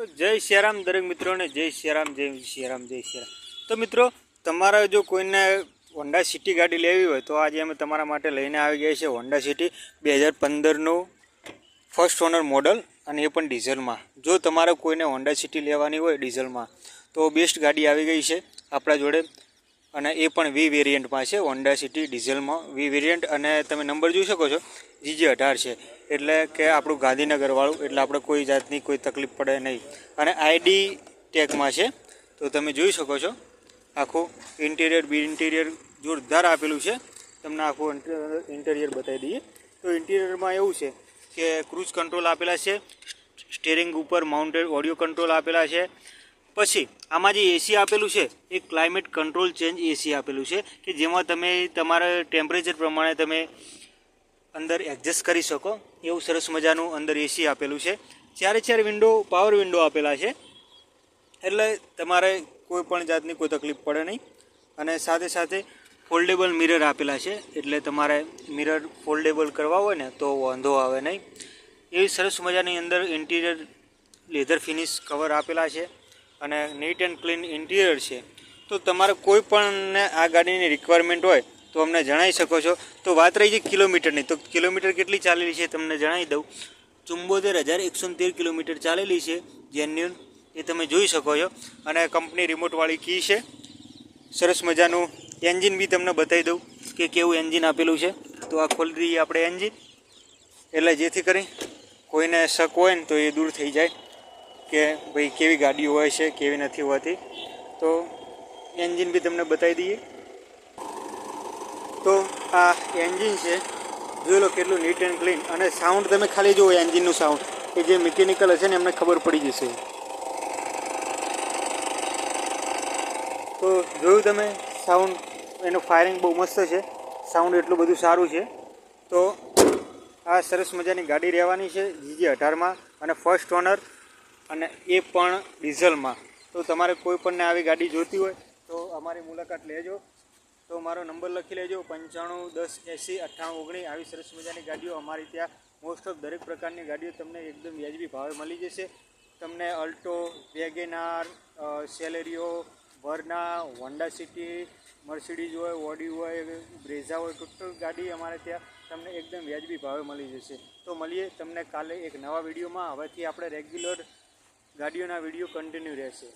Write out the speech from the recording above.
तो जय श्रीराम दरेक मित्रों ने जय श्रीराम जय श्रीराम जय श्रीराम। तो मित्रों तमारा जो कोईने होंडा सिटी गाड़ी लेवी हो तो आज अमे तमारा माटे लईने आवी गया छे होंडा सिटी 2015 नो फर्स्ट ओनर मॉडल अने ए पण डीजल में। जो तमारे कोईने होंडा सिटी लेवानी होय डीजल में तो बेस्ट गाड़ी आवी गई है आपणा जोड़े अने ए पण वी वेरियंट में छे। होंडा सिटी डीजल में वी वेरियंट अने तमे नंबर जोई शको छो GJ18 छे एटले के आपणुं गांधीनगर वाळुं एटले आपणे कोई जातनी कोई तकलीफ पड़े नहीं। अने ID टेग में छे तो तमे जोई शको छो आखुं इंटीरियर बी इंटीरियर जोरदार आपेलुं छे। तमने आखुं इंटीरियर बतावी दईए तो इंटीरियर में एवुं छे के क्रूज कंट्रोल आपेला छे, स्टीयरिंग उपर माउंटेड ऑडियो कंट्रोल आपेला छे। पछी आमां जे AC आपेलुं छे ए क्लाइमेट कंट्रोल चेन्ज AC आपेलुं छे के जेमां तमे तमारा टेम्परेचर प्रमाणे तमे अंदर एडजस्ट करी शको एवुं सरस मजानुं अंदर AC आपेलुं छे। चारे चार विंडो पावर विंडो आपेला छे एटले तमारे कोईपण जातनी कोई तकलीफ पड़े नहीं। अने साथे साथे फोल्डेबल मिरर आपेला छे एटले तमारे मिरर फोल्डेबल करवा होय ने तो वांधो आवे नहीं। एवी सरस मजानी अंदर इंटीरियर लेधर फिनिश कवर आपेला छे अने नीट एंड क्लीन इंटीरियर छे। तो तमारे कोईपण ने आ गाड़ीनी रिक्वायरमेंट होय तो अमने जणावी शको छो। तो बात रही किलोमीटरनी तो किलोमीटर केटली चालेली छे तमने जणावी दऊं। 74,113 किलोमीटर चालेली छे जेन्युइन ए तमे जोई शको छो। अने कंपनी रिमोटवाળી की छे। सरस मजानुं एंजीन बी तमने बतावी दऊं के केवुं एंजीन आपेलुं छे। तो आ खोली दईए आपणे एंजीन एटले जेथी करी कोईने शक होय ने तो ए दूर थई जाय के भाई केवी गाड़ी होय छे केवी नथी होती। तो एंजीन बी तमने बतावी दईए तो आ एंजीन है जो लो केटलुं नीट एंड क्लीन अने साउंड तमे खाली जो एंजीन साउंड के जे मिकेनिकल हशे ने एमने खबर पड़ी जशे। तो जोयुं तमे साउंड एनो फायरिंग बहु मस्त है, साउंड एटलुं बधुं सारुं छे। तो आ सरस मजानी गाड़ी रहेवानी छे GJ18 में अने फर्स्ट ओनर अने ए पण डीजल में। तो तमारे कोईपण ने आवी गाड़ी जोती होय तो अमारी मुलाकात लेजो। तो मारो नंबर लखी लेजो 95 10 80 98 19। આવી સરસ મજાની ગાડીઓ અમારી ત્યાં મોસ્ટ ઓફ દરેક પ્રકારની ગાડીઓ તમને એકદમ વ્યાજબી ભાવે મળી જશે। તમને અલ્ટો, વેગેનાર, સેલેરિયો, વર્ના, હોન્ડા સિટી, મર્સિડીઝ હોય, ઓડી હોય, બ્રેઝા હોય, ટોટલ ગાડી અમારે ત્યાં તમને એકદમ વ્યાજબી ભાવે મળી જશે। તો મળીએ તમને કાલે એક નવા વિડીયોમાં। હવેથી આપણે રેગ્યુલર ગાડીઓના વિડીયો કન્ટિન્યુ રહેશે।